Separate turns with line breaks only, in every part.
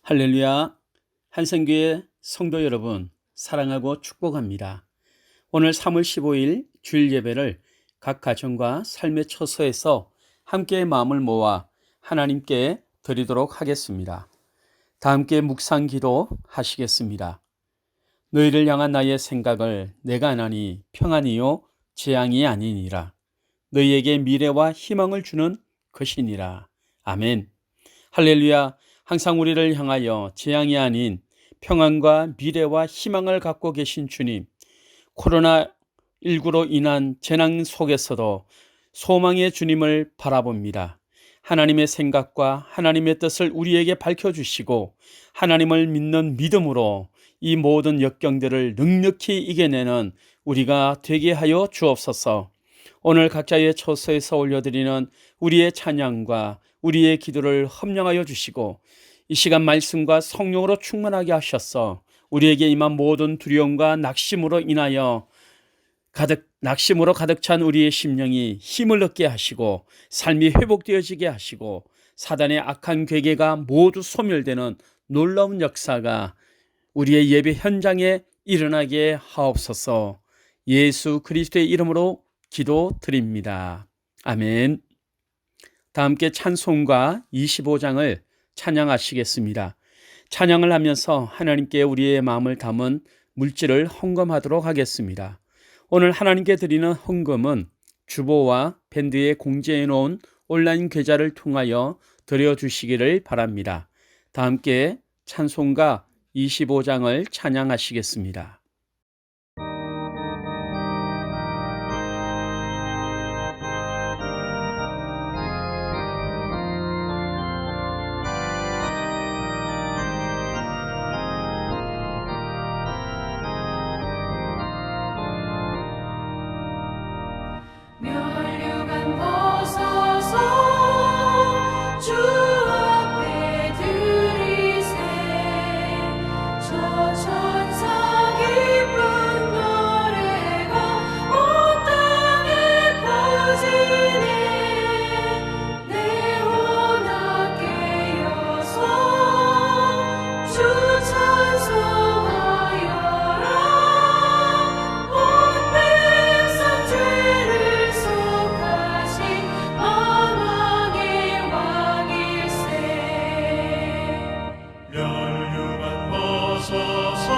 할렐루야, 한성교회 성도 여러분, 사랑하고 축복합니다. 오늘 3월 15일 주일 예배를 각 가정과 삶의 처소에서 함께 마음을 모아 하나님께 드리도록 하겠습니다. 다 함께 묵상 기도 하시겠습니다. 너희를 향한 나의 생각을 내가 아나니 평안이요 재앙이 아니니라. 너희에게 미래와 희망을 주는 것이니라. 아멘. 할렐루야. 항상 우리를 향하여 재앙이 아닌 평안과 미래와 희망을 갖고 계신 주님, 코로나19로 인한 재난 속에서도 소망의 주님을 바라봅니다. 하나님의 생각과 하나님의 뜻을 우리에게 밝혀주시고 하나님을 믿는 믿음으로 이 모든 역경들을 넉넉히 이겨내는 우리가 되게 하여 주옵소서. 오늘 각자의 처소에서 올려드리는 우리의 찬양과 우리의 기도를 협력하여 주시고 이 시간 말씀과 성령으로 충만하게 하셔서 우리에게 임한 모든 두려움과 낙심으로 인하여 낙심으로 가득 찬 우리의 심령이 힘을 얻게 하시고 삶이 회복되어지게 하시고 사단의 악한 괴계가 모두 소멸되는 놀라운 역사가 우리의 예배 현장에 일어나게 하옵소서. 예수 그리스도의 이름으로 기도드립니다. 아멘. 다 함께 찬송가 25장을 찬양하시겠습니다. 찬양을 하면서 하나님께 우리의 마음을 담은 물질을 헌금하도록 하겠습니다. 오늘 하나님께 드리는 헌금은 주보와 밴드에 공지해 놓은 온라인 계좌를 통하여 드려주시기를 바랍니다. 다 함께 찬송가 25장을 찬양하시겠습니다.
멸류관 벗어서 주 앞에 드리세 저 천사 기쁜 노래가 온 땅에 퍼지네 내 혼합 깨어서 주 찬송하여라 온 백성 죄를 속하신 만왕의 왕일세
멸류관 벗어서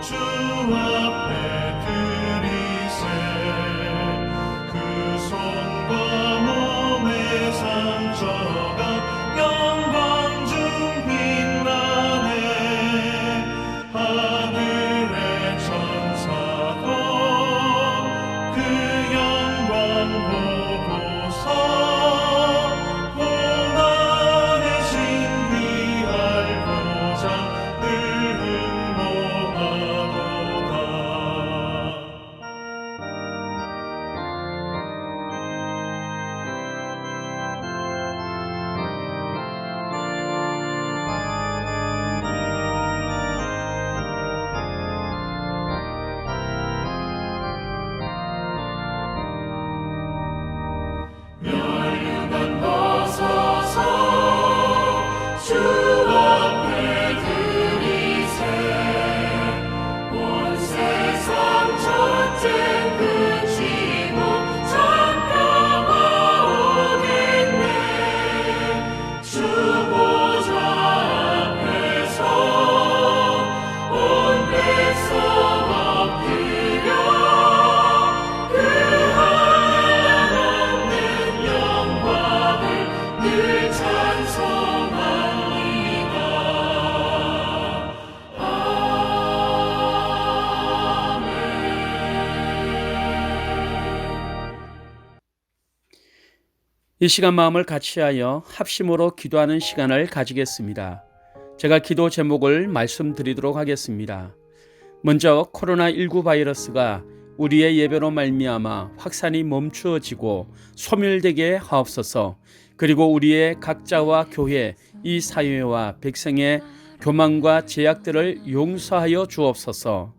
주 앞에 드리세 그 손과 몸의 상처가 영광 중 빛나네 하늘의 천사도 그 영광 보고서 고난의 신비할 보장 늘 흠모하도다.
멸류관 벗어서 주 앞에 드리세 온 세상 전쟁 그치고 참평화 오겠네 주 보좌 앞에서 온 백성 엎드려 그 한없는 영광을 늘 찬송합니다. 아멘.
이 시간 마음을 같이하여 합심으로 기도하는 시간을 가지겠습니다. 제가 기도 제목을 말씀드리도록 하겠습니다. 먼저 코로나19 바이러스가 우리의 예배로 말미암아 확산이 멈추어지고 소멸되게 하옵소서. 그리고 우리의 각자와 교회, 이 사회와 백성의 교만과 제약들을 용서하여 주옵소서.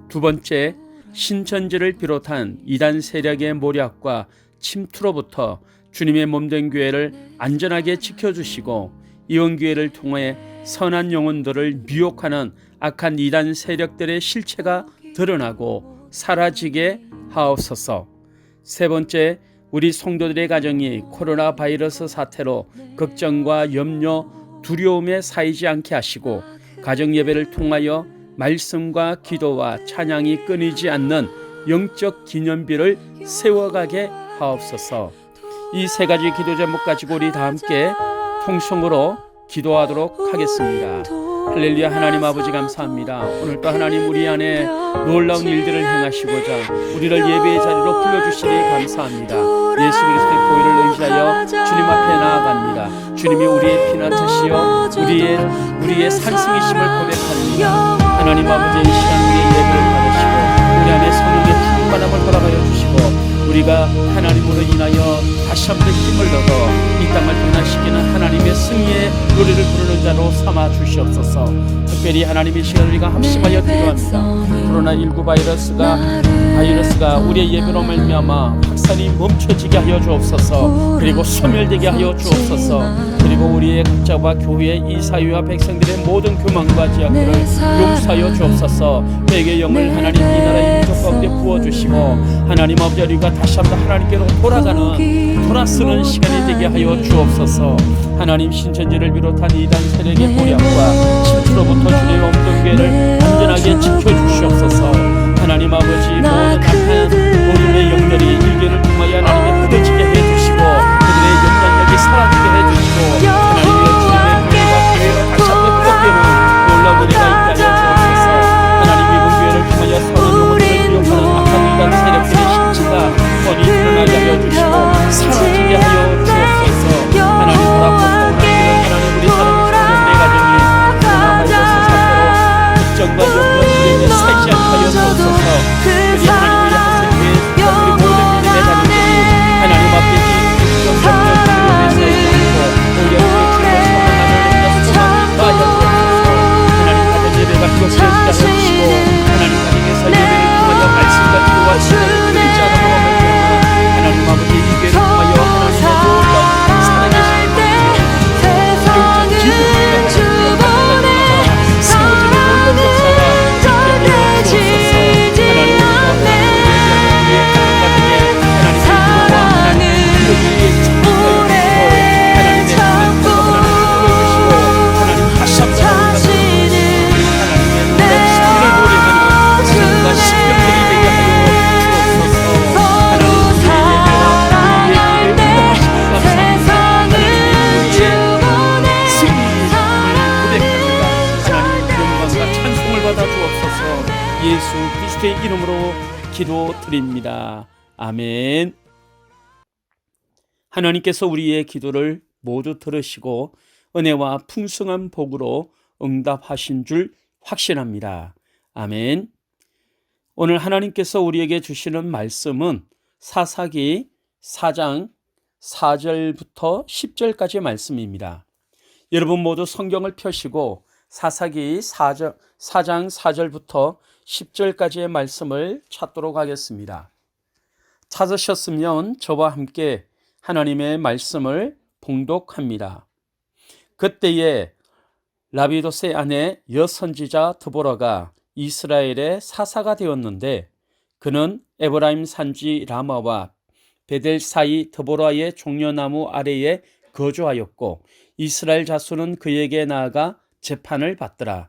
두 번째, 신천지를 비롯한 이단 세력의 모략과 침투로부터 주님의 몸된 교회를 안전하게 지켜주시고 이원교회를 통해 선한 영혼들을 미혹하는 악한 이단 세력들의 실체가 드러나고 사라지게 하옵소서. 세 번째, 우리 성도들의 가정이 코로나 바이러스 사태로 걱정과 염려, 두려움에 쌓이지 않게 하시고 가정 예배를 통하여 말씀과 기도와 찬양이 끊이지 않는 영적 기념비를 세워가게 하옵소서. 이 세 가지 기도 제목 가지고 우리 다 함께 통성으로 기도하도록 하겠습니다. 할렐루야. 하나님 아버지 감사합니다. 오늘도 하나님 우리 안에 놀라운 일들을 행하시고자 우리를 예배의 자리로 불러주시니 감사합니다. 예수 그리스도의 보혈을 의지하여 주님 앞에 나아갑니다. 주님이 우리의 피난처시여 우리의 산승이심을 고백합니다. 하나님 아버지 이 시간 우리의 예배를 받으시고 우리 안에 성령의 충만함을 허락하여 주시고 우리가 하나님으로 인하여 다시 한번 힘을 얻어 이 땅을 변화시키는 하나님의 승리의 노래를 부르는 자로 삼아 주시옵소서. 특별히 하나님 이 시간 우리가 합심하여 기도합니다. 코로나19 바이러스가 우리의 예배로 말미암아 확산이 멈춰지게 하여 주옵소서. 그리고 소멸되게 하여 주옵소서. 그리고 우리의 각자와 교회 이 사회와 백성들의 모든 교만과 죄악들을 용서하여 주옵소서. 회개의 영을 하나님 이 나라의 민족 가운데 부어주시고 하나님 아버지 우리가 다시 한번 하나님께로 돌아서는 시간이 되게 하여 주옵소서. 하나님 신천지를 비롯한 이단 세력의 고략과 침투로부터 주님의 엉뚱교회를 안전하게 지켜주시옵소서. 하나님 아버지 모든 악한 어둠의 영들이 일개를 통하여 하나님의 끊어지게 해주시고 그들의 영향력이 사라지게 해주시고 하나님의 주님의 교회와 교회가 다시 한번 회복되는 놀라운 은혜가 있게 하여 주옵소서. 하나님 이번 교회를 통하여 선한 영혼들을 미혹하는 악한 이단 세력들의 실체가 뻔히 드러나게 하여 주시고 사라지게 하여 주옵소서. 하나님 돌아보시고 하나님 우리 사랑하는 성도들의 가정이 코로나 바이러스 사태로 걱정과 염려에 살지 않게 하여 주옵소서. 우리 하나님의 학생교회 우리 모든 믿음의 자녀들이 하나님 앞에 이 걱정, 염려, 두려움에 살지 않고 오히려 우리의 주님의 선한 소망과 주옵소서. 하나님 가정 예배가 기록되게 하여 주시고 하나님 가정에서 예배를 통하여 말씀과 기도와 신앙을 끊이지 않음으로 말미암아 하나님 아버지 이 교회를 통하여 하나님의 놀라운 살아계신 영적 기쁨을 세워지는 놀라운 역사가 있게 하여 주옵소서. 하나님 우리의 가정 가정에 하나님의 기도와 하나님의 기도에 참여하여 하나님의 하나님을 들어주시고 하나님 다시 한번 하나님의 놀라운 승리를 노래하는 가정과 신령들이 되게 하여 주옵소서. 하나님 우리의 예배와 우리의 기도를 응답하시니 감사합니다. 하나님 우리의 승리를 고백합니다. 하나님 영광과 찬송을 받아 주옵소서. 예수 그리스도의 이름으로 기도드립니다. 아멘. 하나님께서 우리의 기도를 모두 들으시고 은혜와 풍성한 복으로 응답하신 줄 확신합니다. 아멘. 오늘 하나님께서 우리에게 주시는 말씀은 사사기 4장 4절부터 10절까지의 말씀입니다. 여러분 모두 성경을 펴시고 사사기 4장 4절부터 10절까지의 말씀을 찾도록 하겠습니다. 찾으셨으면 저와 함께 하나님의 말씀을 봉독합니다. 그때에 라비도스의 아내 여선지자 드보라가 이스라엘의 사사가 되었는데 그는 에브라임 산지 라마와 베델 사이 드보라의 종려나무 아래에 거주하였고 이스라엘 자손은 그에게 나아가 재판을 받더라.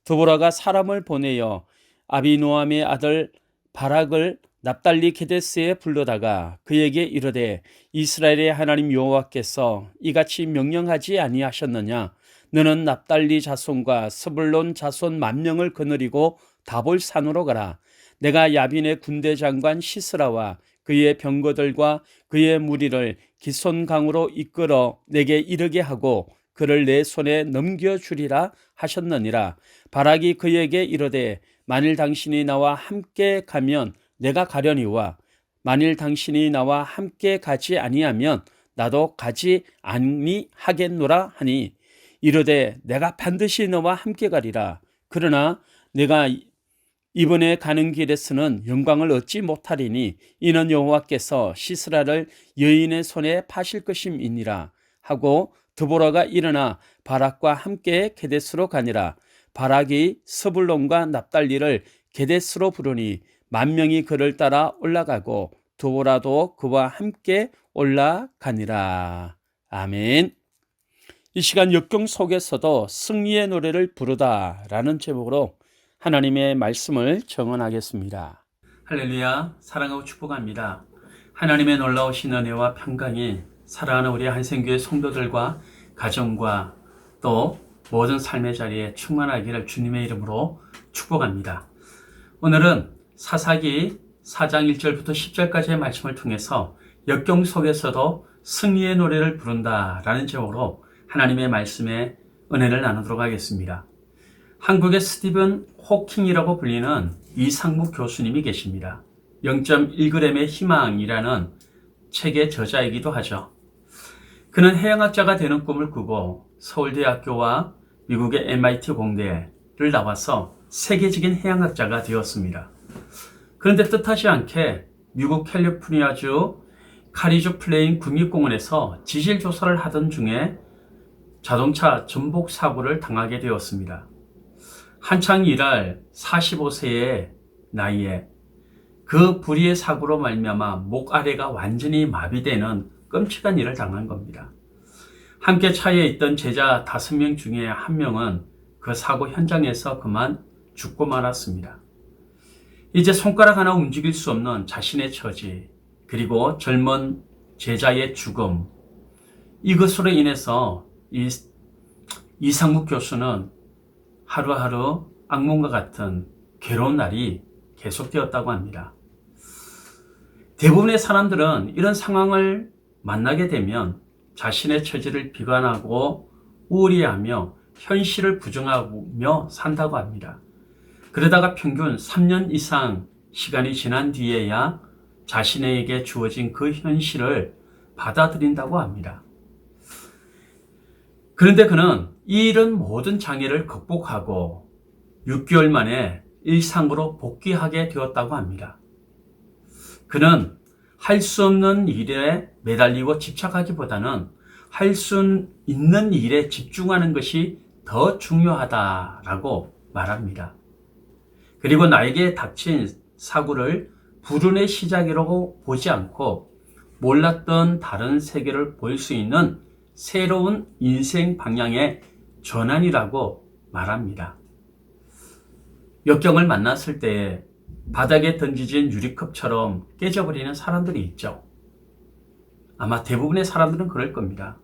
드보라가 사람을 보내어 아비노함의 아들 바락을 납달리 게데스에 불러다가 그에게 이르되 이스라엘의 하나님 여호와께서 이같이 명령하지 아니하셨느냐? 너는 납달리 자손과 스불론 자손 10,000명을 거느리고 다볼 산으로 가라. 내가 야빈의 군대 장관 시스라와 그의 병거들과 그의 무리를 기손강으로 이끌어 내게 이르게 하고 그를 내 손에 넘겨주리라 하셨느니라. 바락이 그에게 이르되 만일 당신이 나와 함께 가면 내가 가려니와 만일 당신이 나와 함께 가지 아니하면 나도 가지 아니하겠노라 하니 이르되 내가 반드시 너와 함께 가리라. 그러나 내가 이번에 가는 길에서는 영광을 얻지 못하리니 이는 여호와께서 시스라를 여인의 손에 파실 것임이니라 하고 드보라가 일어나 바락과 함께 게데스로 가니라. 바락이 스불론과 납달리를 게데스로 부르니 10,000명이 그를 따라 올라가고 드보라도 그와 함께 올라가니라. 아멘. 이 시간 역경 속에서도 승리의 노래를 부르다 라는 제목으로 하나님의 말씀을 정언하겠습니다. 할렐루야, 사랑하고 축복합니다. 하나님의 놀라우신 은혜와 평강이 사랑하는 우리 한생교회 성도들과 가정과 또 모든 삶의 자리에 충만하기를 주님의 이름으로 축복합니다. 오늘은 사사기 4장 1절부터 10절까지의 말씀을 통해서 역경 속에서도 승리의 노래를 부른다라는 제목으로 하나님의 말씀에 은혜를 나누도록 하겠습니다. 한국의 스티븐 호킹이라고 불리는 이상묵 교수님이 계십니다. 0.1g의 희망이라는 책의 저자이기도 하죠. 그는 해양학자가 되는 꿈을 꾸고 서울대학교와 미국의 MIT 공대를 나와서 세계적인 해양학자가 되었습니다. 그런데 뜻하지 않게 미국 캘리포니아주 카리조 플레인 국립공원에서 지질 조사를 하던 중에 자동차 전복 사고를 당하게 되었습니다. 한창 일할 45세의 나이에 그 불의의 사고로 말미암아 목 아래가 완전히 마비되는 끔찍한 일을 당한 겁니다. 함께 차에 있던 제자 5명 중에 1명은 그 사고 현장에서 그만 죽고 말았습니다. 이제 손가락 하나 움직일 수 없는 자신의 처지, 그리고 젊은 제자의 죽음, 이것으로 인해서 이상묵 교수는 하루하루 악몽과 같은 괴로운 날이 계속되었다고 합니다. 대부분의 사람들은 이런 상황을 만나게 되면 자신의 처지를 비관하고 우울해하며 현실을 부정하며 산다고 합니다. 그러다가 평균 3년 이상 시간이 지난 뒤에야 자신에게 주어진 그 현실을 받아들인다고 합니다. 그런데 그는 이 이런 모든 장애를 극복하고 6개월 만에 일상으로 복귀하게 되었다고 합니다. 그는 할 수 없는 일에 매달리고 집착하기보다는 할 수 있는 일에 집중하는 것이 더 중요하다라고 말합니다. 그리고 나에게 닥친 사고를 불운의 시작이라고 보지 않고 몰랐던 다른 세계를 볼 수 있는 새로운 인생 방향의 전환이라고 말합니다. 역경을 만났을 때 바닥에 던지진 유리컵처럼 깨져버리는 사람들이 있죠. 아마 대부분의 사람들은 그럴 겁니다.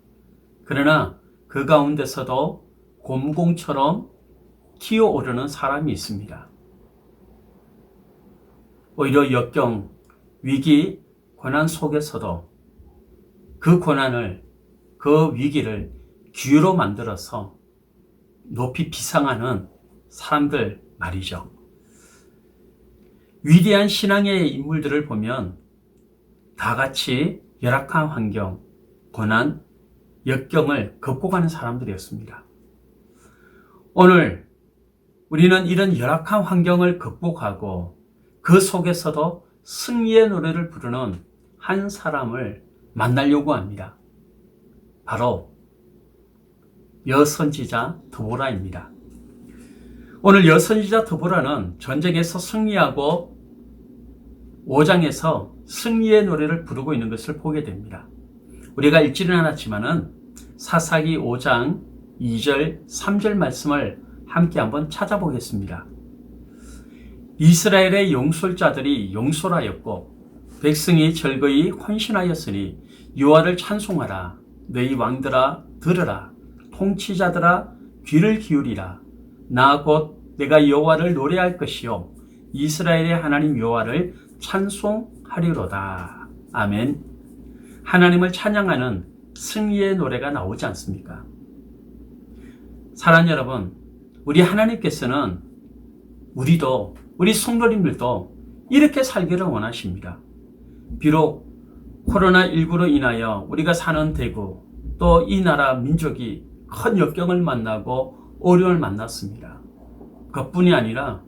그러나 그 가운데서도 곰공처럼 기어오르는 사람이 있습니다. 오히려 역경, 위기, 고난 속에서도 그 고난을, 그 위기를 기회로 만들어서 높이 비상하는 사람들 말이죠. 위대한 신앙의 인물들을 보면 다 같이 열악한 환경, 고난, 역경을 극복하는 사람들이었습니다. 오늘 우리는 이런 열악한 환경을 극복하고 그 속에서도 승리의 노래를 부르는 한 사람을 만나려고 합니다. 바로 여선지자 드보라입니다. 오늘 여선지자 드보라는 전쟁에서 승리하고 5장에서 승리의 노래를 부르고 있는 것을 보게 됩니다. 우리가 읽지는 않았지만은 사사기 5장 2절, 3절 말씀을 함께 한번 찾아보겠습니다. 이스라엘의 용솔자들이 용솔하였고 백성이 절거히 헌신하였으니 여호와를 찬송하라. 너희 왕들아 들으라. 통치자들아 귀를 기울이라. 나 곧 내가 여호와를 노래할 것이요 이스라엘의 하나님 여호와를 찬송하리로다. 아멘. 하나님을 찬양하는 승리의 노래가 나오지 않습니까? 사랑하는 여러분, 우리 하나님께서는 우리도, 우리 성도님들도 이렇게 살기를 원하십니다. 비록 코로나19로 인하여 우리가 사는 대구, 또 이 나라 민족이 큰 역경을 만나고 어려움을 만났습니다. 그것뿐이 아니라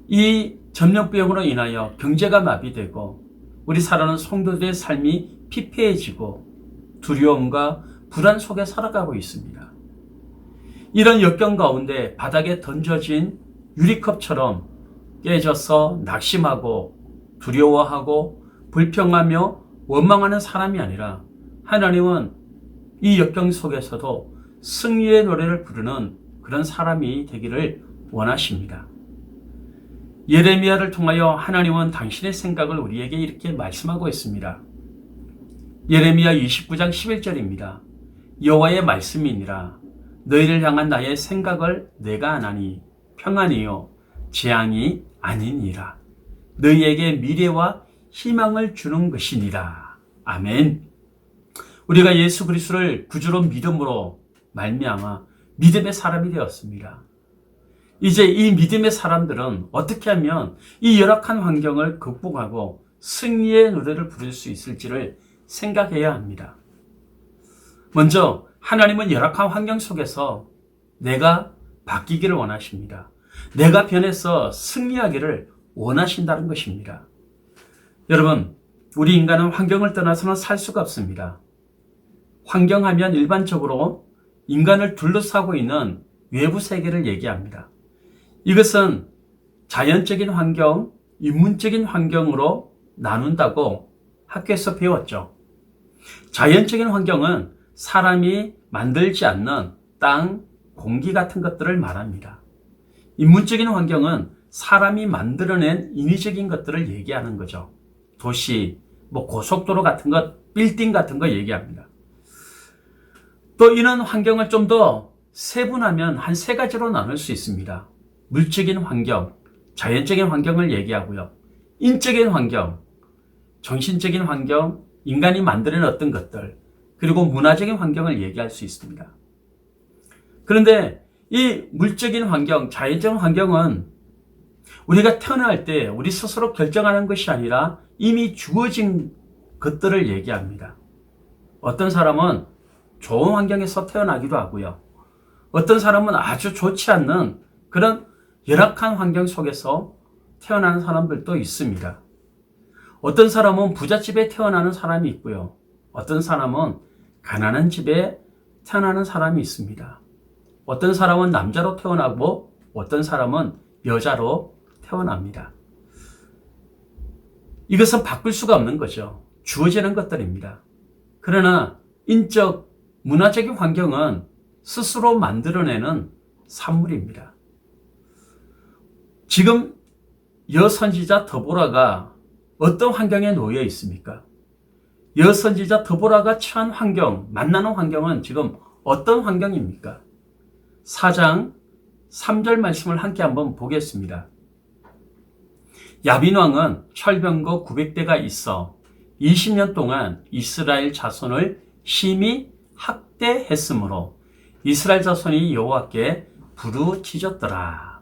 이 전염병으로 인하여 경제가 마비되고 우리 살아가는 성도들의 삶이 피폐해지고 두려움과 불안 속에 살아가고 있습니다. 이런 역경 가운데 바닥에 던져진 유리컵처럼 깨져서 낙심하고 두려워하고 불평하며 원망하는 사람이 아니라 하나님은 이 역경 속에서도 승리의 노래를 부르는 그런 사람이 되기를 원하십니다. 예레미야를 통하여 하나님은 당신의 생각을 우리에게 이렇게 말씀하고 있습니다. 예레미야 29장 11절입니다. 여호와의 말씀이니라. 너희를 향한 나의 생각을 내가 아나니 평안이요 재앙이 아니니라. 너희에게 미래와 희망을 주는 것이니라. 아멘. 우리가 예수 그리스도를 구주로 믿음으로 말미암아 믿음의 사람이 되었습니다. 이제 이 믿음의 사람들은 어떻게 하면 이 열악한 환경을 극복하고 승리의 노래를 부를 수 있을지를 생각해야 합니다. 먼저 하나님은 열악한 환경 속에서 내가 바뀌기를 원하십니다. 내가 변해서 승리하기를 원하신다는 것입니다. 여러분, 우리 인간은 환경을 떠나서는 살 수가 없습니다. 환경하면 일반적으로 인간을 둘러싸고 있는 외부 세계를 얘기합니다. 이것은 자연적인 환경, 인문적인 환경으로 나눈다고 학교에서 배웠죠. 자연적인 환경은 사람이 만들지 않는 땅, 공기 같은 것들을 말합니다. 인문적인 환경은 사람이 만들어낸 인위적인 것들을 얘기하는 거죠. 도시, 고속도로 같은 것, 빌딩 같은 거 얘기합니다. 또 이런 환경을 좀 더 세분하면 한 세 가지로 나눌 수 있습니다. 물적인 환경, 자연적인 환경을 얘기하고요. 인적인 환경, 정신적인 환경, 인간이 만드는 어떤 것들, 그리고 문화적인 환경을 얘기할 수 있습니다. 그런데 이 물적인 환경, 자연적인 환경은 우리가 태어날 때 우리 스스로 결정하는 것이 아니라 이미 주어진 것들을 얘기합니다. 어떤 사람은 좋은 환경에서 태어나기도 하고요. 어떤 사람은 아주 좋지 않는 그런 열악한 환경 속에서 태어나는 사람들도 있습니다. 어떤 사람은 부잣집에 태어나는 사람이 있고요. 어떤 사람은 가난한 집에 태어나는 사람이 있습니다. 어떤 사람은 남자로 태어나고 어떤 사람은 여자로 태어납니다. 이것은 바꿀 수가 없는 거죠. 주어지는 것들입니다. 그러나 인적, 문화적인 환경은 스스로 만들어내는 산물입니다. 지금 여선지자 드보라가 어떤 환경에 놓여 있습니까? 여선지자 드보라가 처한 환경, 만나는 환경은 지금 어떤 환경입니까? 4장 3절 말씀을 함께 한번 보겠습니다. 야빈 왕은 철병거 900대가 있어 20년 동안 이스라엘 자손을 심히 학대했으므로 이스라엘 자손이 여호와께 부르짖었더라.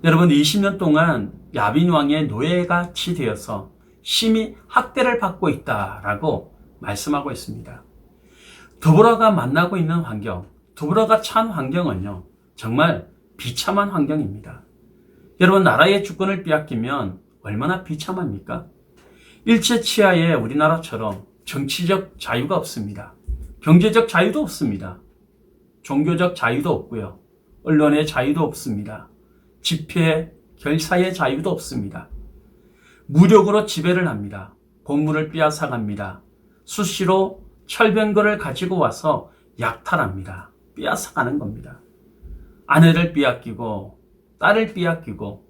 여러분, 20년 동안 야빈 왕의 노예같이 되어서 심히 학대를 받고 있다라고 말씀하고 있습니다. 드보라가 만나고 있는 환경, 드보라가 처한 환경은요, 정말 비참한 환경입니다. 여러분, 나라의 주권을 빼앗기면 얼마나 비참합니까? 일체치하에 우리나라처럼 정치적 자유가 없습니다. 경제적 자유도 없습니다. 종교적 자유도 없고요. 언론의 자유도 없습니다. 집회, 결사의 자유도 없습니다. 무력으로 지배를 합니다. 공물을 빼앗아갑니다. 수시로 철병거를 가지고 와서 약탈합니다. 빼앗아가는 겁니다. 아내를 빼앗기고 딸을 빼앗기고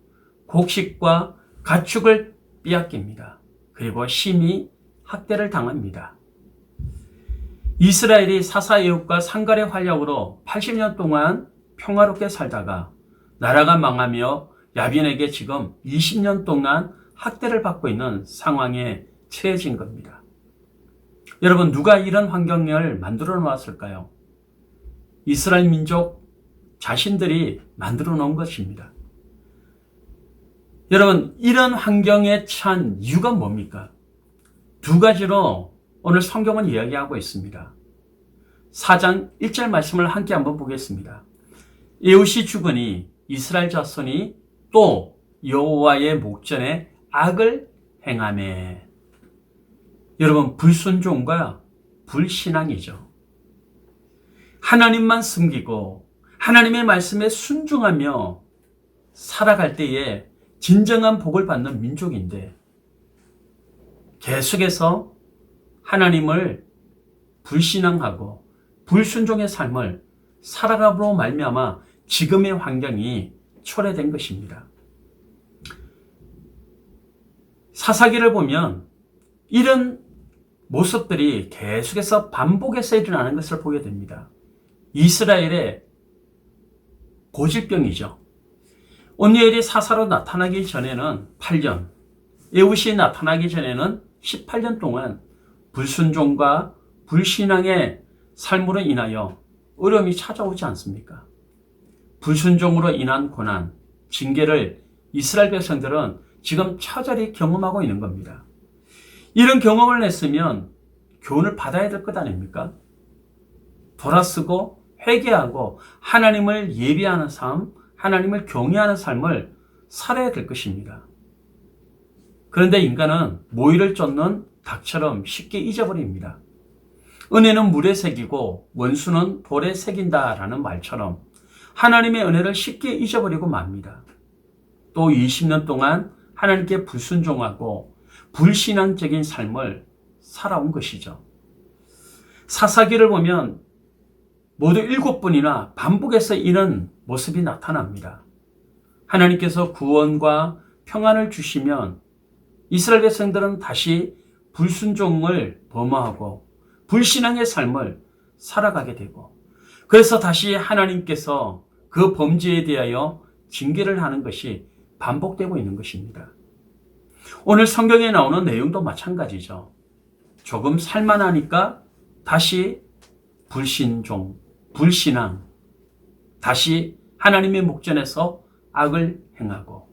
곡식과 가축을 빼앗깁니다. 그리고 심히 학대를 당합니다. 이스라엘이 사사예후과 상갈의 활약으로 80년 동안 평화롭게 살다가 나라가 망하며 야빈에게 지금 20년 동안 학대를 받고 있는 상황에 처해진 겁니다. 여러분, 누가 이런 환경을 만들어 놓았을까요? 이스라엘 민족 자신들이 만들어 놓은 것입니다. 여러분, 이런 환경에 처한 이유가 뭡니까? 두 가지로 오늘 성경은 이야기하고 있습니다. 4장 1절 말씀을 함께 한번 보겠습니다. 에웃이 죽으니 이스라엘 자손이 또 여호와의 목전에 악을 행하매. 여러분, 불순종과 불신앙이죠. 하나님만 섬기고 하나님의 말씀에 순종하며 살아갈 때에 진정한 복을 받는 민족인데 계속해서 하나님을 불신앙하고 불순종의 삶을 살아감으로 말미암아 지금의 환경이 초래된 것입니다. 사사기를 보면 이런 모습들이 계속해서 반복해서 일어나는 것을 보게 됩니다. 이스라엘의 고질병이죠. 온니엘이 사사로 나타나기 전에는 8년, 에훗이 나타나기 전에는 18년 동안 불순종과 불신앙의 삶으로 인하여 어려움이 찾아오지 않습니까? 불순종으로 인한 고난, 징계를 이스라엘 백성들은 지금 처절히 경험하고 있는 겁니다. 이런 경험을 했으면 교훈을 받아야 될 것 아닙니까? 돌아서고 회개하고 하나님을 예비하는 삶, 하나님을 경외하는 삶을 살아야 될 것입니다. 그런데 인간은 모이를 쫓는 닭처럼 쉽게 잊어버립니다. 은혜는 물에 새기고 원수는 돌에 새긴다라는 말처럼 하나님의 은혜를 쉽게 잊어버리고 맙니다. 또 20년 동안 하나님께 불순종하고 불신앙적인 삶을 살아온 것이죠. 사사기를 보면 모두 7번이나 반복해서 이런 모습이 나타납니다. 하나님께서 구원과 평안을 주시면 이스라엘 백성들은 다시 불순종을 범하고 불신앙의 삶을 살아가게 되고 그래서 다시 하나님께서 그 범죄에 대하여 징계를 하는 것이 반복되고 있는 것입니다. 오늘 성경에 나오는 내용도 마찬가지죠. 조금 살만하니까 다시 불신종, 불신앙, 다시 하나님의 목전에서 악을 행하고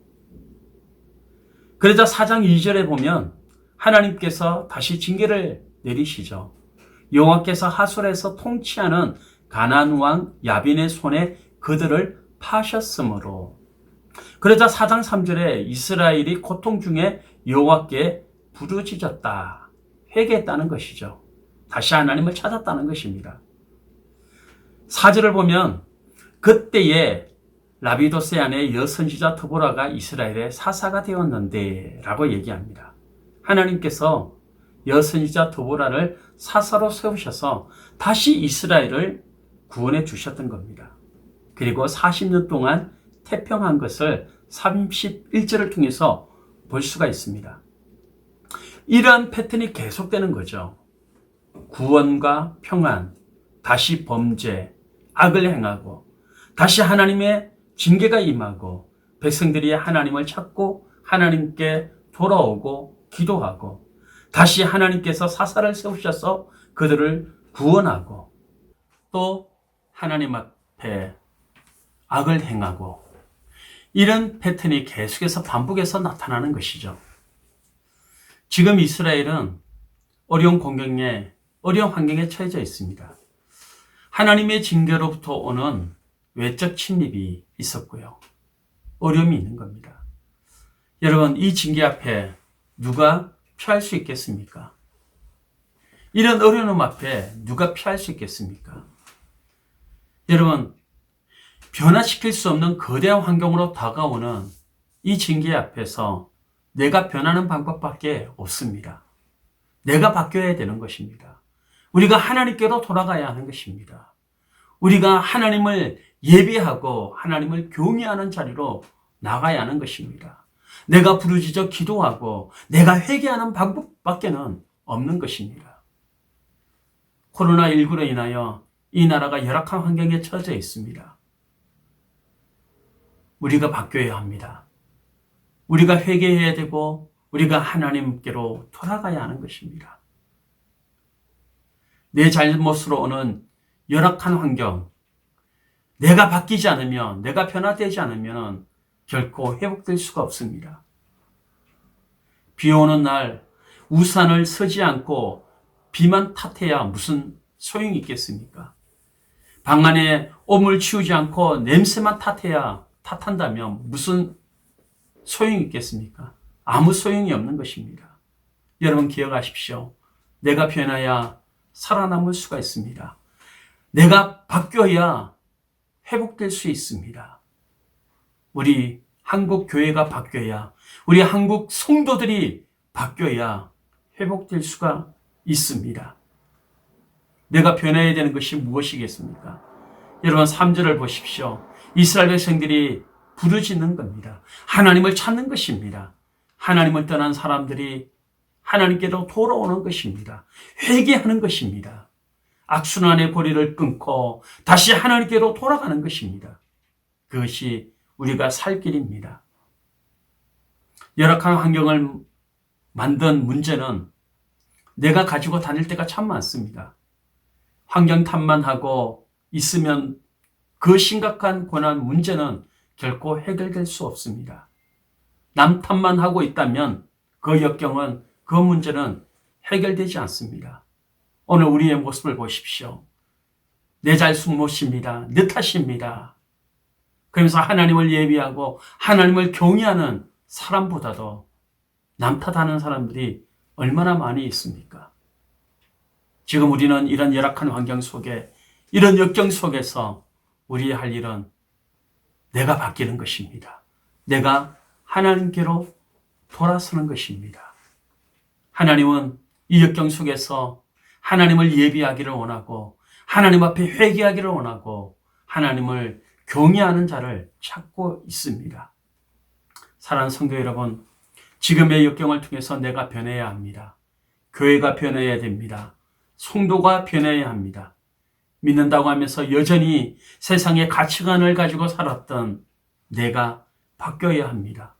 그러자 4장 2절에 보면 하나님께서 다시 징계를 내리시죠. 여호와께서 하솔에서 통치하는 가나안 왕 야빈의 손에 그들을 파셨으므로 그러자 4장 3절에 이스라엘이 고통 중에 여호와께 부르짖었다. 회개했다는 것이죠. 다시 하나님을 찾았다는 것입니다. 4절을 보면 그때에 라비도세 아내 여선지자 드보라가 이스라엘의 사사가 되었는데 라고 얘기합니다. 하나님께서 여선지자 드보라를 사사로 세우셔서 다시 이스라엘을 구원해 주셨던 겁니다. 그리고 40년 동안 태평한 것을 31절을 통해서 볼 수가 있습니다. 이러한 패턴이 계속되는 거죠. 구원과 평안, 다시 범죄, 악을 행하고 다시 하나님의 징계가 임하고 백성들이 하나님을 찾고 하나님께 돌아오고 기도하고 다시 하나님께서 사사를 세우셔서 그들을 구원하고 또 하나님 앞에 악을 행하고 이런 패턴이 계속해서 반복해서 나타나는 것이죠. 지금 이스라엘은 어려운 공경에 어려운 환경에 처해져 있습니다. 하나님의 징계로부터 오는 외적 침입이 있었고요. 어려움이 있는 겁니다. 여러분, 이 징계 앞에 누가 피할 수 있겠습니까? 이런 어려움 앞에 누가 피할 수 있겠습니까? 여러분, 변화시킬 수 없는 거대한 환경으로 다가오는 이 징계 앞에서 내가 변하는 방법밖에 없습니다. 내가 바뀌어야 되는 것입니다. 우리가 하나님께로 돌아가야 하는 것입니다. 우리가 하나님을 예배하고 하나님을 경외하는 자리로 나가야 하는 것입니다. 내가 부르짖어 기도하고 내가 회개하는 방법밖에는 없는 것입니다. 코로나19로 인하여 이 나라가 열악한 환경에 처져 있습니다. 우리가 바뀌어야 합니다. 우리가 회개해야 되고 우리가 하나님께로 돌아가야 하는 것입니다. 내 잘못으로 오는 열악한 환경, 내가 바뀌지 않으면, 내가 변화되지 않으면 결코 회복될 수가 없습니다. 비 오는 날 우산을 서지 않고 비만 탓해야 무슨 소용이 있겠습니까? 방 안에 오물 치우지 않고 냄새만 탓한다면 무슨 소용이 있겠습니까? 아무 소용이 없는 것입니다. 여러분 기억하십시오. 내가 변해야 살아남을 수가 있습니다. 내가 바뀌어야 회복될 수 있습니다. 우리 한국 교회가 바뀌어야, 우리 한국 성도들이 바뀌어야 회복될 수가 있습니다. 내가 변해야 되는 것이 무엇이겠습니까? 여러분 3절을 보십시오. 이스라엘 백성들이 부르짖는 겁니다. 하나님을 찾는 것입니다. 하나님을 떠난 사람들이 하나님께로 돌아오는 것입니다. 회개하는 것입니다. 악순환의 고리를 끊고 다시 하나님께로 돌아가는 것입니다. 그것이 우리가 살 길입니다. 열악한 환경을 만든 문제는 내가 가지고 다닐 때가 참 많습니다. 환경 탓만 하고 있으면 그 심각한 고난 문제는 결코 해결될 수 없습니다. 남 탓만 하고 있다면 그 역경은, 그 문제는 해결되지 않습니다. 오늘 우리의 모습을 보십시오. 내 잘못입니다. 내 탓입니다. 그러면서 하나님을 예비하고 하나님을 경외하는 사람보다도 남 탓하는 사람들이 얼마나 많이 있습니까? 지금 우리는 이런 열악한 환경 속에, 이런 역경 속에서 우리의 할 일은 내가 바뀌는 것입니다. 내가 하나님께로 돌아서는 것입니다. 하나님은 이 역경 속에서 하나님을 예비하기를 원하고, 하나님 앞에 회개하기를 원하고, 하나님을 경외하는 자를 찾고 있습니다. 사랑하는 성도 여러분, 지금의 역경을 통해서 내가 변해야 합니다. 교회가 변해야 됩니다. 성도가 변해야 합니다. 믿는다고 하면서 여전히 세상의 가치관을 가지고 살았던 내가 바뀌어야 합니다.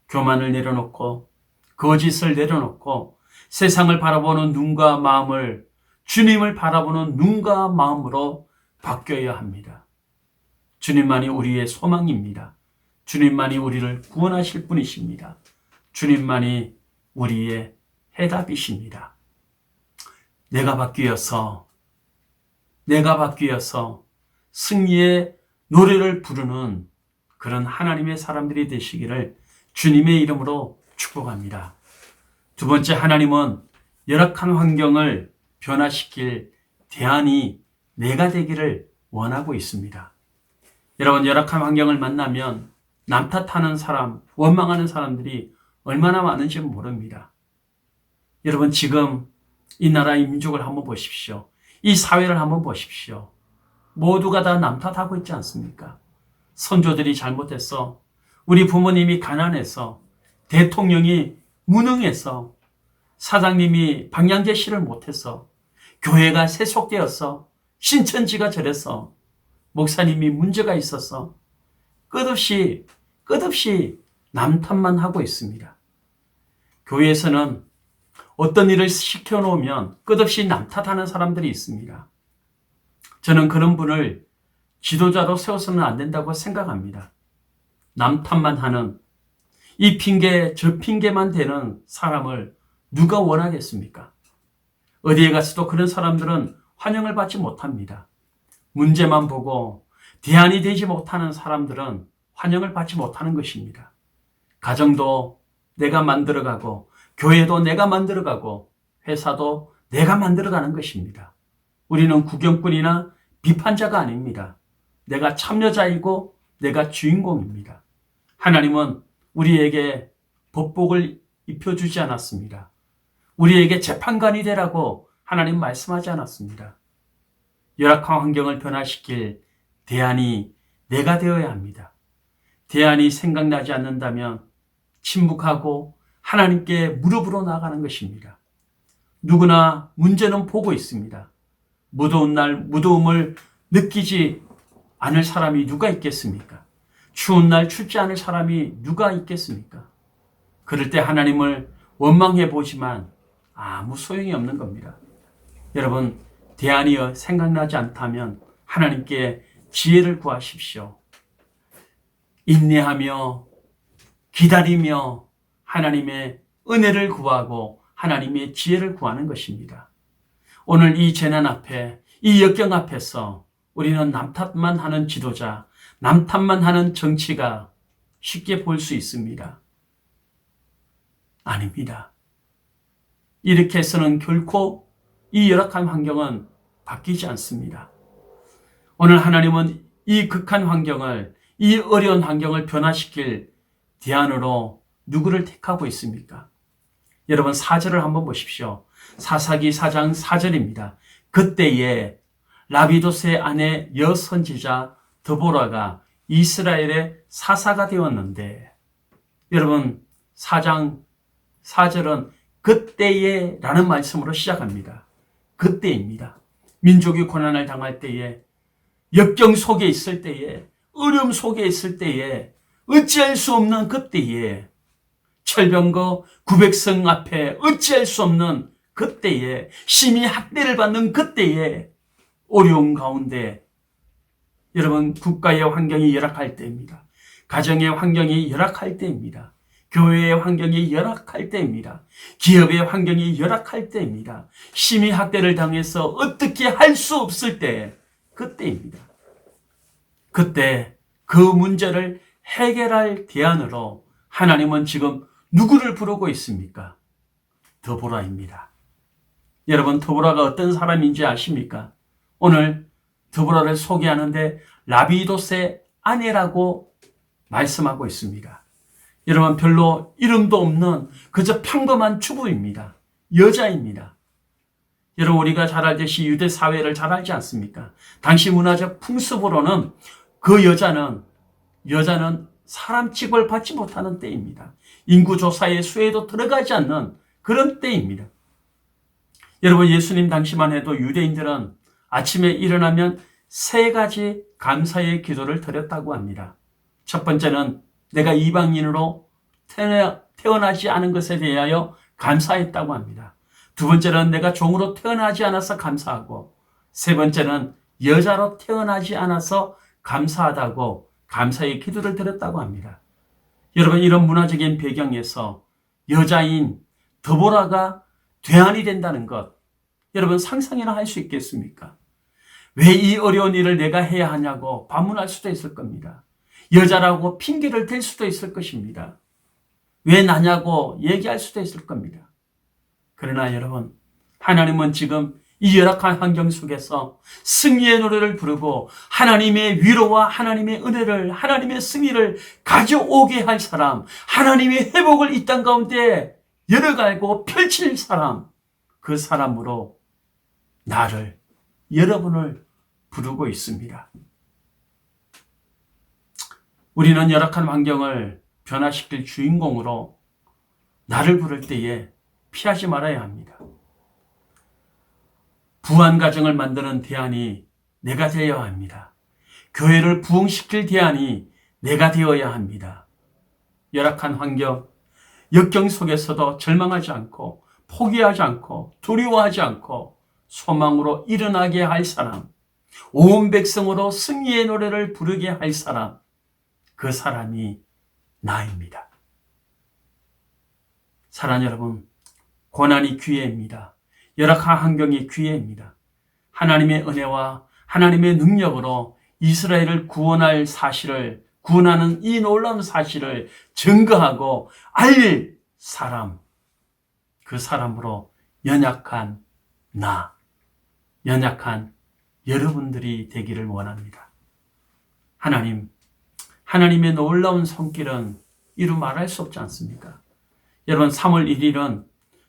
교만을 내려놓고, 거짓을 내려놓고, 세상을 바라보는 눈과 마음을 주님을 바라보는 눈과 마음으로 바뀌어야 합니다. 주님만이 우리의 소망입니다. 주님만이 우리를 구원하실 분이십니다. 주님만이 우리의 해답이십니다. 내가 바뀌어서 승리의 노래를 부르는 그런 하나님의 사람들이 되시기를 주님의 이름으로 축복합니다. 두 번째, 하나님은 열악한 환경을 변화시킬 대안이 내가 되기를 원하고 있습니다. 여러분, 열악한 환경을 만나면 남 탓하는 사람, 원망하는 사람들이 얼마나 많은지 모릅니다. 여러분, 지금 이 나라의 민족을 한번 보십시오. 이 사회를 한번 보십시오. 모두가 다 남 탓하고 있지 않습니까? 선조들이 잘못해서, 우리 부모님이 가난해서, 대통령이 무능해서, 사장님이 방향 제시를 못해서, 교회가 세속되어서, 신천지가 저래서, 목사님이 문제가 있어서 끝없이 남 탓만 하고 있습니다. 교회에서는 어떤 일을 시켜놓으면 끝없이 남 탓하는 사람들이 있습니다. 저는 그런 분을 지도자로 세워서는 안 된다고 생각합니다. 남 탓만 하는, 이 핑계 저 핑계만 대는 사람을 누가 원하겠습니까? 어디에 가서도 그런 사람들은 환영을 받지 못합니다. 문제만 보고 대안이 되지 못하는 사람들은 환영을 받지 못하는 것입니다. 가정도 내가 만들어가고, 교회도 내가 만들어가고, 회사도 내가 만들어가는 것입니다. 우리는 구경꾼이나 비판자가 아닙니다. 내가 참여자이고 내가 주인공입니다. 하나님은 우리에게 법복을 입혀주지 않았습니다. 우리에게 재판관이 되라고 하나님 말씀하지 않았습니다. 열악한 환경을 변화시킬 대안이 내가 되어야 합니다. 대안이 생각나지 않는다면 침묵하고 하나님께 무릎으로 나아가는 것입니다. 누구나 문제는 보고 있습니다. 무더운 날 무더움을 느끼지 않을 사람이 누가 있겠습니까? 추운 날 춥지 않을 사람이 누가 있겠습니까? 그럴 때 하나님을 원망해 보지만 아무 소용이 없는 겁니다. 여러분, 대안이 생각나지 않다면 하나님께 지혜를 구하십시오. 인내하며 기다리며 하나님의 은혜를 구하고 하나님의 지혜를 구하는 것입니다. 오늘 이 재난 앞에, 이 역경 앞에서 우리는 남 탓만 하는 지도자, 남 탓만 하는 정치가 쉽게 볼 수 있습니다. 아닙니다. 이렇게 해서는 결코 이 열악한 환경은 바뀌지 않습니다. 오늘 하나님은 이 극한 환경을, 이 어려운 환경을 변화시킬 대안으로 누구를 택하고 있습니까? 여러분 4절을 한번 보십시오. 사사기 4장 4절입니다. 그때에 라비도스의 아내 여선지자 드보라가 이스라엘의 사사가 되었는데, 여러분 4장 4절은 그때에 라는 말씀으로 시작합니다. 그때입니다. 민족이 고난을 당할 때에, 역경 속에 있을 때에, 어려움 속에 있을 때에, 어찌할 수 없는 그때에, 철병거 900성 앞에 어찌할 수 없는 그때에, 심히 학대를 받는 그때에, 어려움 가운데, 여러분 국가의 환경이 열악할 때입니다. 가정의 환경이 열악할 때입니다. 교회의 환경이 열악할 때입니다. 기업의 환경이 열악할 때입니다. 심히 학대를 당해서 어떻게 할 수 없을 때, 그때입니다. 그때 그 문제를 해결할 대안으로 하나님은 지금 누구를 부르고 있습니까? 드보라입니다. 여러분 드보라가 어떤 사람인지 아십니까? 오늘 드보라를 소개하는데 라비도스의 아내라고 말씀하고 있습니다. 여러분 별로 이름도 없는 그저 평범한 주부입니다. 여자입니다. 여러분 우리가 잘 알듯이 유대 사회를 잘 알지 않습니까? 당시 문화적 풍습으로는 그 여자는 사람 취급을 받지 못하는 때입니다. 인구조사의 수에도 들어가지 않는 그런 때입니다. 여러분 예수님 당시만 해도 유대인들은 아침에 일어나면 3가지 감사의 기도를 드렸다고 합니다. 첫 번째는 내가 이방인으로 태어나지 않은 것에 대하여 감사했다고 합니다. 두 번째는 내가 종으로 태어나지 않아서 감사하고, 세 번째는 여자로 태어나지 않아서 감사하다고 감사의 기도를 드렸다고 합니다. 여러분 이런 문화적인 배경에서 여자인 드보라가 대안이 된다는 것, 여러분 상상이나 할 수 있겠습니까? 왜 이 어려운 일을 내가 해야 하냐고 반문할 수도 있을 겁니다. 여자라고 핑계를 댈 수도 있을 것입니다. 왜 나냐고 얘기할 수도 있을 겁니다. 그러나 여러분 하나님은 지금 이 열악한 환경 속에서 승리의 노래를 부르고 하나님의 위로와 하나님의 은혜를, 하나님의 승리를 가져오게 할 사람, 하나님의 회복을 이 땅 가운데 열어가고 펼칠 사람, 그 사람으로 나를, 여러분을 부르고 있습니다. 우리는 열악한 환경을 변화시킬 주인공으로 나를 부를 때에 피하지 말아야 합니다. 부한 가정을 만드는 대안이 내가 되어야 합니다. 교회를 부흥시킬 대안이 내가 되어야 합니다. 열악한 환경, 역경 속에서도 절망하지 않고 포기하지 않고 두려워하지 않고 소망으로 일어나게 할 사람, 온 백성으로 승리의 노래를 부르게 할 사람, 그 사람이 나입니다. 사랑하는 여러분, 고난이 기회입니다. 열악한 환경이 기회입니다. 하나님의 은혜와 하나님의 능력으로 이스라엘을 구원할 사실을, 구원하는 이 놀라운 사실을 증거하고 알릴 사람, 그 사람으로 연약한 나, 연약한 여러분들이 되기를 원합니다. 하나님의 놀라운 손길은 이루 말할 수 없지 않습니까? 여러분 3월 1일은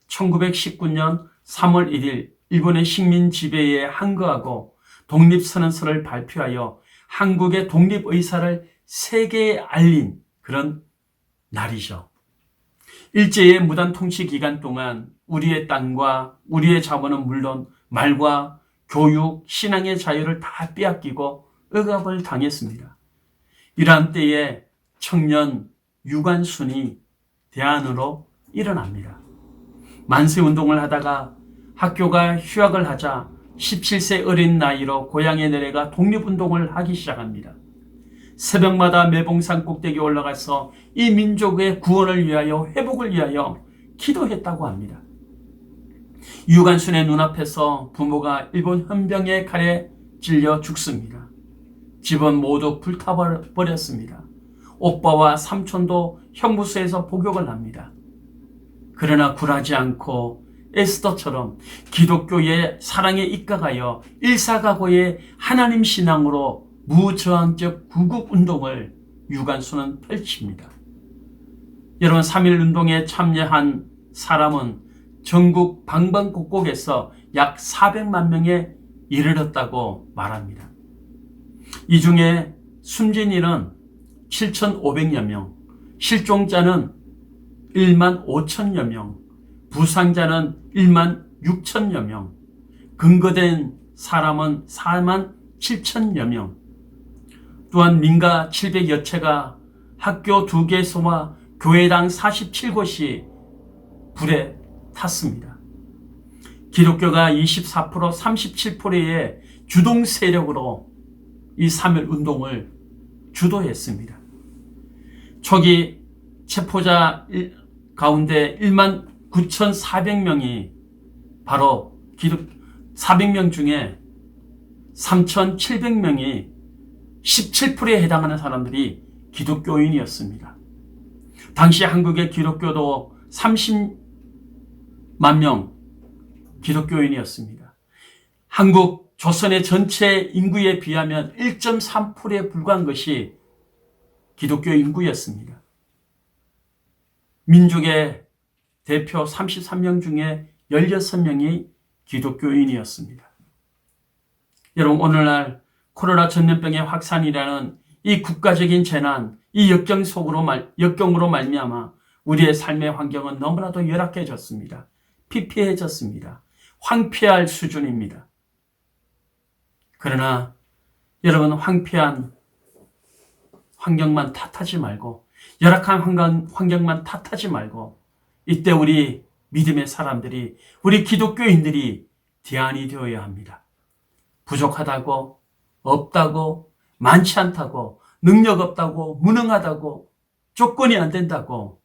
1919년 3월 1일 일본의 식민 지배에 항거하고 독립선언서를 발표하여 한국의 독립의사를 세계에 알린 그런 날이죠. 일제의 무단 통치 기간 동안 우리의 땅과 우리의 자본은 물론 말과 교육, 신앙의 자유를 다 빼앗기고 억압을 당했습니다. 이러한 때에 청년 유관순이 대안으로 일어납니다. 만세운동을 하다가 학교가 휴학을 하자 17세 어린 나이로 고향에 내려가 독립운동을 하기 시작합니다. 새벽마다 매봉산 꼭대기에 올라가서 이 민족의 구원을 위하여, 회복을 위하여 기도했다고 합니다. 유관순의 눈앞에서 부모가 일본 헌병의 칼에 찔려 죽습니다. 집은 모두 불타버렸습니다. 오빠와 삼촌도 형무소에서 복역을 합니다. 그러나 굴하지 않고 에스더처럼 기독교의 사랑에 입각하여 일사각오의 하나님 신앙으로 무저항적 구국운동을 유관순은 펼칩니다. 여러분, 3.1운동에 참여한 사람은 전국 방방곡곡에서 약 400만 명에 이르렀다고 말합니다. 이 중에 숨진 일은 7,500여 명, 실종자는 1만 5천여 명, 부상자는 1만 6천여 명, 근거된 사람은 4만 7천여 명, 또한 민가 700여 채가 학교 2개소와 교회당 47곳이 불에 탔습니다. 기독교가 24%, 37%의 주동 세력으로 이 3.1 운동을 주도했습니다. 초기 체포자 가운데 1만 9,400명이 바로 400명 중에 3,700명이 17%에 해당하는 사람들이 기독교인이었습니다. 당시 한국의 기독교도 30만 명 기독교인이었습니다. 한국 조선의 전체 인구에 비하면 1.3%에 불과한 것이 기독교 인구였습니다. 민족의 대표 33명 중에 16명이 기독교인이었습니다. 여러분, 오늘날 코로나 전염병의 확산이라는 이 국가적인 재난, 이 역경으로 말미암아 우리의 삶의 환경은 너무나도 열악해졌습니다. 피폐해졌습니다. 황폐할 수준입니다. 그러나 여러분, 황폐한 환경만 탓하지 말고, 열악한 환경만 탓하지 말고, 이때 우리 믿음의 사람들이, 우리 기독교인들이 대안이 되어야 합니다. 부족하다고, 없다고, 많지 않다고, 능력 없다고, 무능하다고, 조건이 안 된다고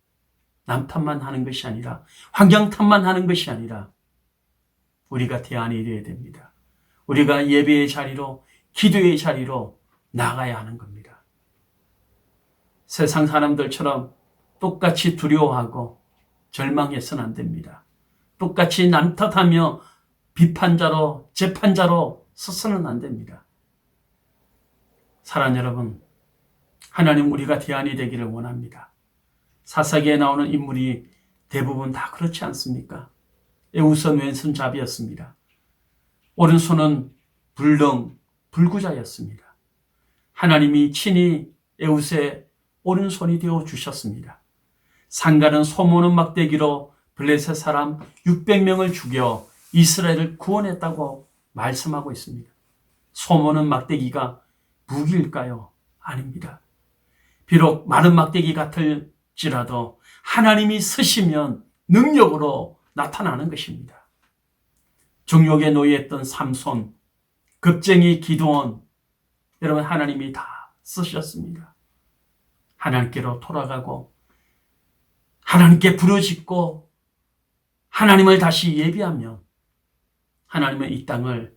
남 탓만 하는 것이 아니라, 환경 탓만 하는 것이 아니라 우리가 대안이 되어야 됩니다. 우리가 예배의 자리로, 기도의 자리로 나가야 하는 겁니다. 세상 사람들처럼 똑같이 두려워하고 절망해서는 안 됩니다. 똑같이 남 탓하며 비판자로, 재판자로 서서는 안 됩니다. 사랑하는 여러분, 하나님, 우리가 대안이 되기를 원합니다. 사사기에 나오는 인물이 대부분 다 그렇지 않습니까? 에우스는 왼손잡이였습니다. 오른손은 불구자였습니다. 하나님이 친히 에우스의 오른손이 되어 주셨습니다. 상가는 소모는 막대기로 블레셋 사람 600명을 죽여 이스라엘을 구원했다고 말씀하고 있습니다. 소모는 막대기가 무기일까요? 아닙니다. 비록 마른 막대기 같을지라도 하나님이 쓰시면 능력으로 나타나는 것입니다. 정욕에 노예했던 삼손, 겁쟁이 기드온, 여러분, 하나님이 다 쓰셨습니다. 하나님께로 돌아가고 하나님께 부르짖고 하나님을 다시 예비하면 하나님은 이 땅을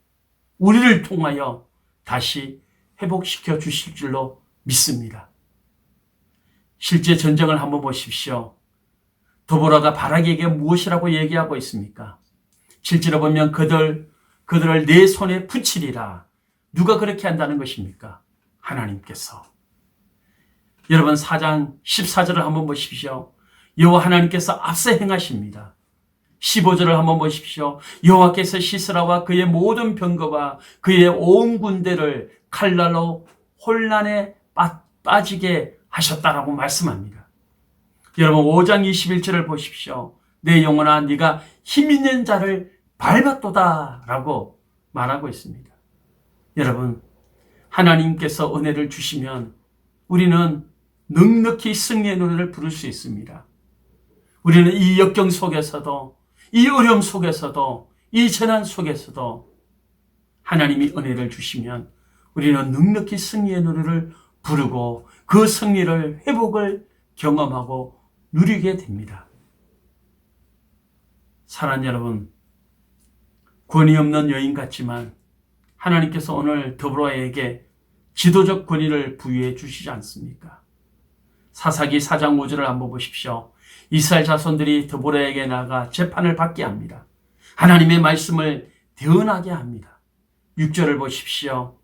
우리를 통하여 다시 회복시켜 주실 줄로 믿습니다. 실제 전쟁을 한번 보십시오. 도보라가 바락에게 무엇이라고 얘기하고 있습니까? 실제로 보면 그들을 내 손에 붙이리라. 누가 그렇게 한다는 것입니까? 하나님께서. 여러분, 4장 14절을 한번 보십시오. 여호와 하나님께서 앞서 행하십니다. 15절을 한번 보십시오. 여호와께서 시스라와 그의 모든 병거와 그의 온 군대를 칼날로 혼란에 빠지게 하셨다라고 말씀합니다. 여러분, 5장 21절을 보십시오. 내 영혼아, 네가 힘 있는 자를 밟았도다 라고 말하고 있습니다. 여러분, 하나님께서 은혜를 주시면 우리는 넉넉히 승리의 노래를 부를 수 있습니다. 우리는 이 역경 속에서도, 이 어려움 속에서도, 이 재난 속에서도 하나님이 은혜를 주시면 우리는 넉넉히 승리의 노래를 부르고 그 승리를, 회복을 경험하고 누리게 됩니다. 사랑하는 여러분, 권위 없는 여인 같지만 하나님께서 오늘 더브라에게 지도적 권위를 부여해 주시지 않습니까? 사사기 4장 5절을 한번 보십시오. 이스라엘 자손들이 드보라에게 나가 재판을 받게 합니다. 하나님의 말씀을 대언하게 합니다. 6절을 보십시오.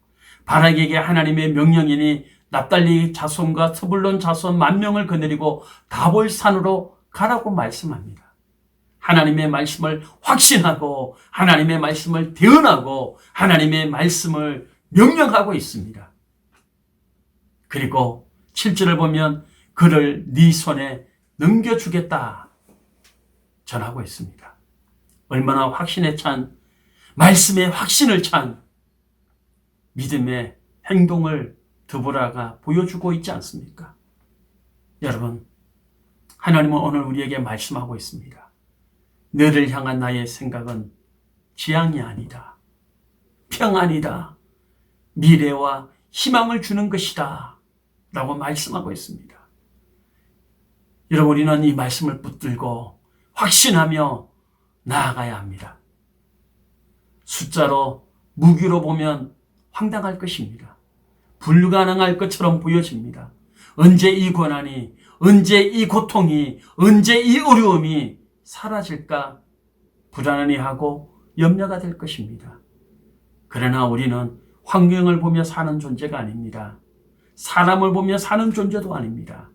바락에게 하나님의 명령이니 납달리 자손과 스불론 자손 10,000명을 거느리고 다볼산으로 가라고 말씀합니다. 하나님의 말씀을 확신하고 하나님의 말씀을 대언하고 하나님의 말씀을 명령하고 있습니다. 그리고 7절을 보면 그를 네 손에 넘겨주겠다 전하고 있습니다. 얼마나 확신에 찬, 말씀의 확신을 찬 믿음의 행동을 드보라가 보여주고 있지 않습니까? 여러분, 하나님은 오늘 우리에게 말씀하고 있습니다. 너를 향한 나의 생각은 재앙이 아니다, 평안이다, 미래와 희망을 주는 것이다 라고 말씀하고 있습니다. 여러분, 우리는 이 말씀을 붙들고 확신하며 나아가야 합니다. 숫자로, 무기로 보면 황당할 것입니다. 불가능할 것처럼 보여집니다. 언제 이 고난이, 언제 이 고통이, 언제 이 어려움이 사라질까 불안해하고 염려가 될 것입니다. 그러나 우리는 환경을 보며 사는 존재가 아닙니다. 사람을 보며 사는 존재도 아닙니다.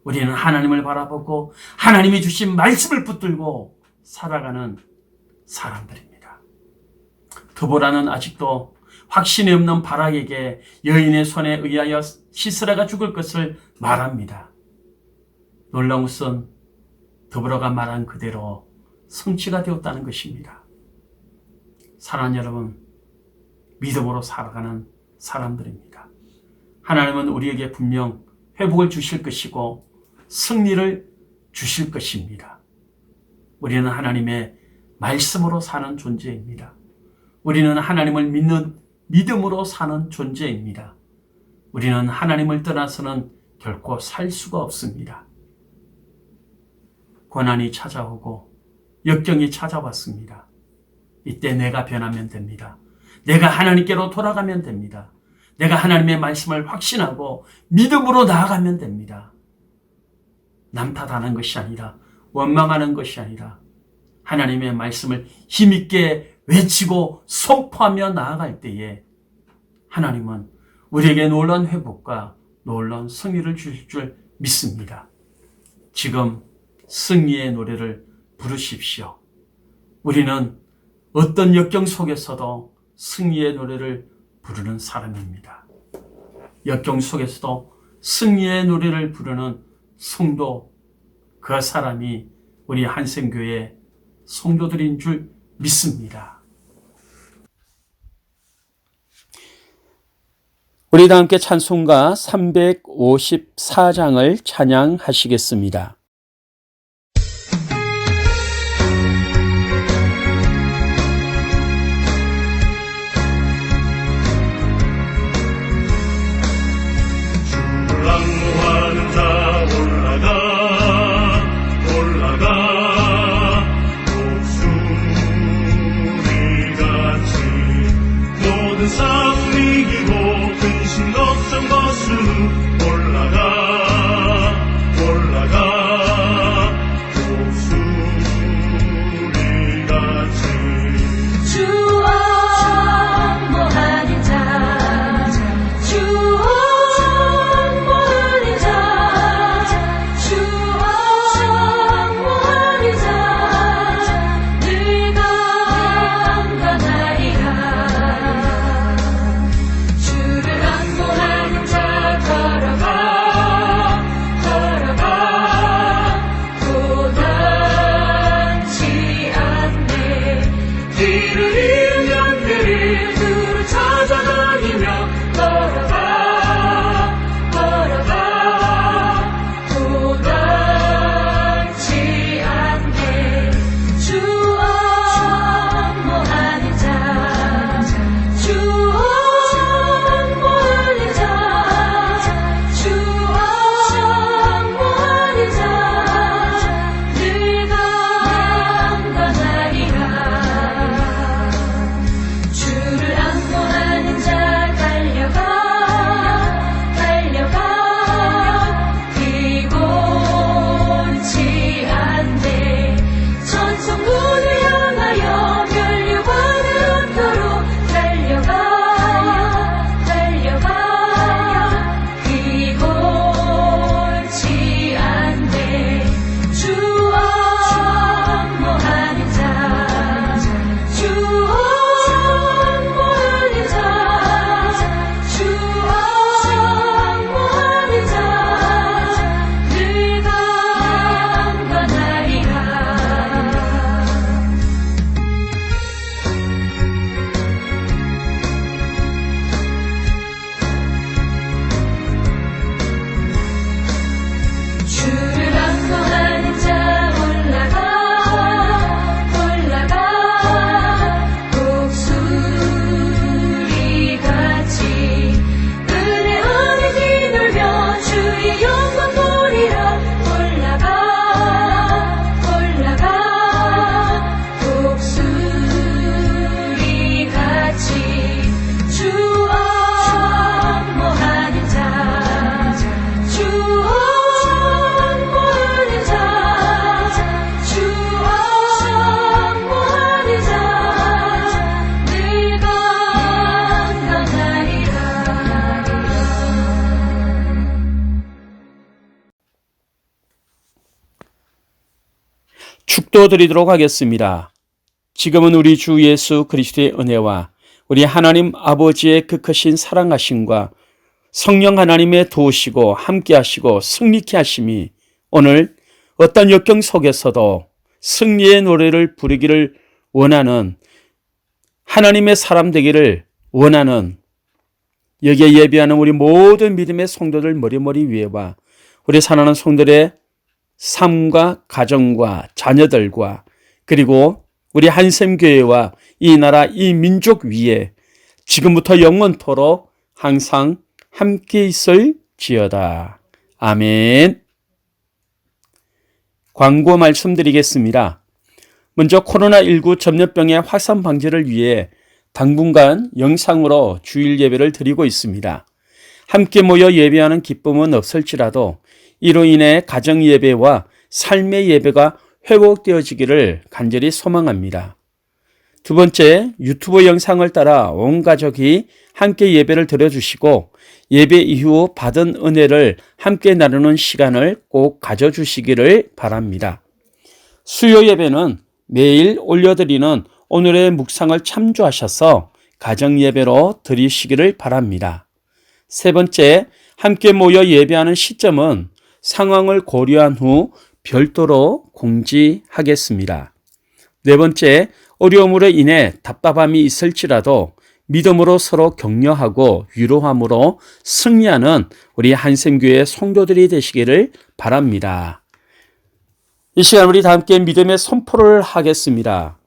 우리는 하나님을 바라보고 하나님이 주신 말씀을 붙들고 살아가는 사람들입니다. 드보라는 아직도 확신이 없는 바락에게 여인의 손에 의하여 시스라가 죽을 것을 말합니다. 놀라운 것은 드보라가 말한 그대로 성취가 되었다는 것입니다. 사랑하는 여러분, 믿음으로 살아가는 사람들입니다. 하나님은 우리에게 분명 회복을 주실 것이고 승리를 주실 것입니다. 우리는 하나님의 말씀으로 사는 존재입니다. 우리는 하나님을 믿는 믿음으로 사는 존재입니다. 우리는 하나님을 떠나서는 결코 살 수가 없습니다. 고난이 찾아오고 역경이 찾아왔습니다. 이때 내가 변하면 됩니다. 내가 하나님께로 돌아가면 됩니다. 내가 하나님의 말씀을 확신하고 믿음으로 나아가면 됩니다. 남 탓하는 것이 아니라, 원망하는 것이 아니라 하나님의 말씀을 힘있게 외치고 선포하며 나아갈 때에 하나님은 우리에게 놀라운 회복과 놀라운 승리를 주실 줄 믿습니다. 지금 승리의 노래를 부르십시오. 우리는 어떤 역경 속에서도 승리의 노래를 부르는 사람입니다. 역경 속에서도 승리의 노래를 부르는 성도, 그 사람이 우리 한샘교회 성도들인 줄 믿습니다. 우리 다 함께 찬송가 354장을 찬양하시겠습니다.
랑모하는 자 올라가 목소리같이 모든 싸움 이기고 근심 걱정 벗은 올라가
축도드리도록 하겠습니다. 지금은 우리 주 예수 그리스도의 은혜와 우리 하나님 아버지의 그 크신 사랑하심과 성령 하나님의 도우시고 함께하시고 승리케 하심이 오늘 어떤 역경 속에서도 승리의 노래를 부르기를 원하는 하나님의 사람 되기를 원하는 여기에 예배하는 우리 모든 믿음의 성도들 머리머리 위에와 우리 사랑하는 성도들의 삶과 가정과 자녀들과 그리고 우리 한샘교회와 이 나라 이 민족 위에 지금부터 영원토록 항상 함께 있을지어다. 아멘. 광고 말씀드리겠습니다. 먼저 코로나19 전염병의 확산 방지를 위해 당분간 영상으로 주일 예배를 드리고 있습니다. 함께 모여 예배하는 기쁨은 없을지라도 이로 인해 가정 예배와 삶의 예배가 회복되어지기를 간절히 소망합니다. 두 번째, 유튜브 영상을 따라 온 가족이 함께 예배를 드려주시고 예배 이후 받은 은혜를 함께 나누는 시간을 꼭 가져주시기를 바랍니다. 수요 예배는 매일 올려드리는 오늘의 묵상을 참조하셔서 가정 예배로 드리시기를 바랍니다. 세 번째, 함께 모여 예배하는 시점은 상황을 고려한 후 별도로 공지하겠습니다. 네 번째, 어려움으로 인해 답답함이 있을지라도 믿음으로 서로 격려하고 위로함으로 승리하는 우리 한샘교회 성도들이 되시기를 바랍니다. 이 시간 우리 다 함께 믿음의 선포를 하겠습니다.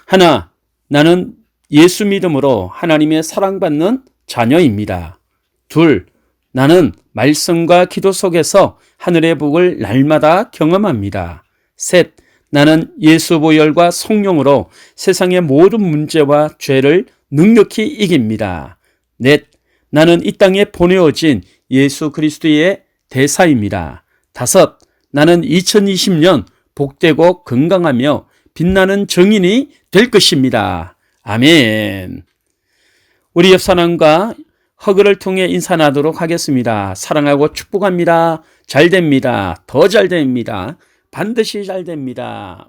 하나, 나는 예수 믿음으로 하나님의 사랑받는 자녀입니다. 둘, 나는 말씀과 기도 속에서 하늘의 복을 날마다 경험합니다. 셋, 나는 예수 보혈과 성령으로 세상의 모든 문제와 죄를 능력히 이깁니다. 넷, 나는 이 땅에 보내어진 예수 그리스도의 대사입니다. 다섯, 나는 2020년 복되고 건강하며 빛나는 정인이 될 것입니다. 아멘. 우리 옆사람과 허그를 통해 인사 나누도록 하겠습니다. 사랑하고 축복합니다. 잘 됩니다. 더 잘 됩니다. 반드시 잘 됩니다.